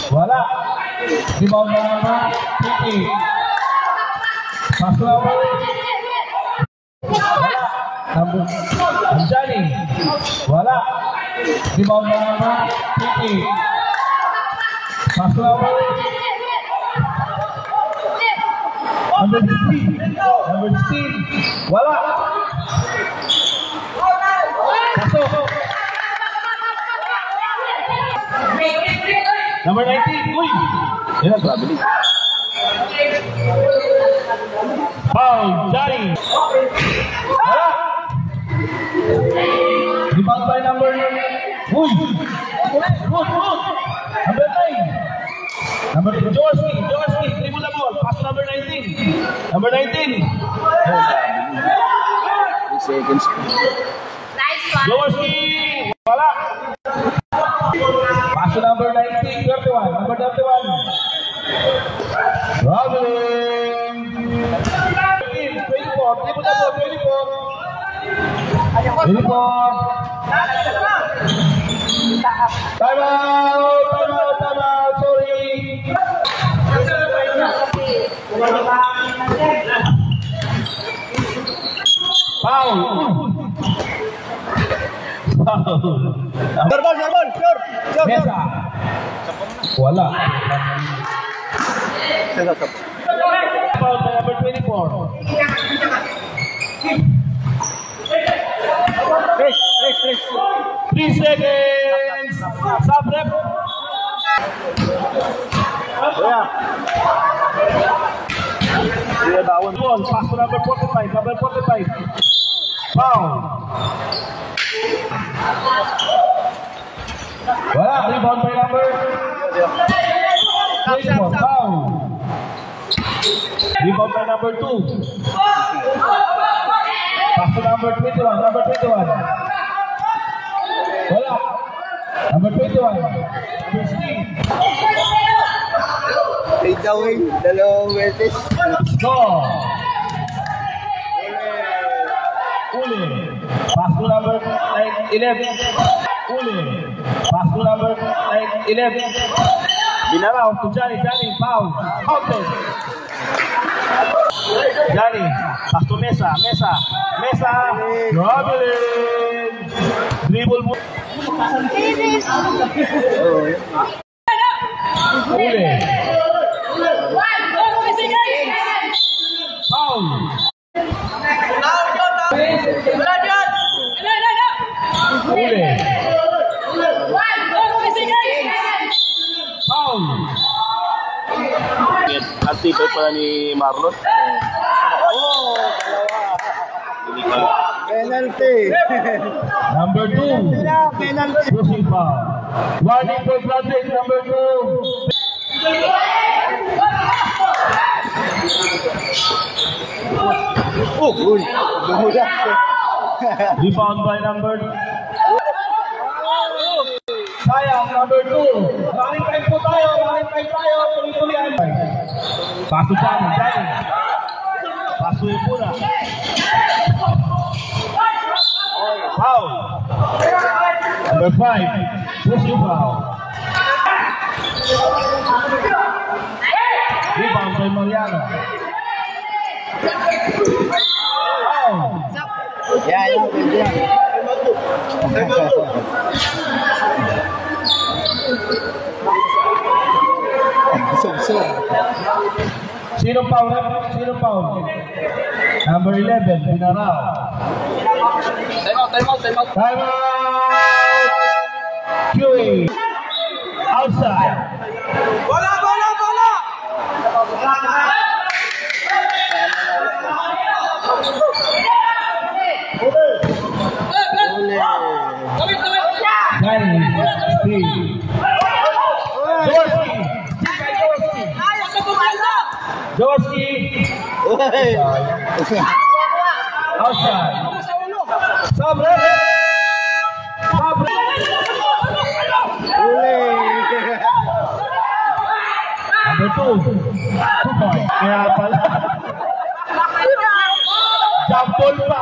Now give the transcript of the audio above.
Wala. Rebound naman. Tiki. Pass number. Wala. Number. Anjani. Wala. Rebound naman. Tiki. Pass number. Number 16. Number 16. Wala. Pasok. Number 19. Uy. Yan, sabi ni. Foul. Johnny. Wala. Rebound by number. Uy. Good. Number 9. Number 2. Jaworski. Dribble the ball. Pass number 19. Number 19. 3 seconds. Nice one. Jaworski. Wala. Pass to number 19. 31. Number 31. Robin. 24. Dribble the ball. 24. Time out. Sorry. Foul. Jarbol. Mesa. Wala. Foul by number 24. Race. 3 seconds. Stop rep. Dia daun. Pass to number 45. Number 45. Foul. Wala. Rebound by number 24. Foul. Rebound by number 2. Pass to number 21. Number 21. Wala. Number 21. Number 16. Fade away. Dalawang beses. Go. Uli. Pass to number 11. Uli. Pass to number 11. Binaraw to Johnny. Foul. Outed. Johnny. Pass to Mesa. Robin. Dribble. Uli. Foul. Uli. Foul. Antipay pala ni Marlon. Penalty. Number 2. Penalty. Pushing foul. Warning for Bradley. Number 2. Uy. Bumudak. Rebound by number. Sayang, number 2. Maraming time po tayo. Tuloy-tuloy. Paso Johnny. Paso yung puna. Foul. Number 5. Pushing foul. Rebound by Mariano. Foul. Yan. Sino foul? Number 11, Binaraw. Time out. Time out! QA. Outside. Bola. Johnny, Steve. Jaworski. Outside. Sobre. Number 2. 2 points. Kaya pala. Jump ball pa.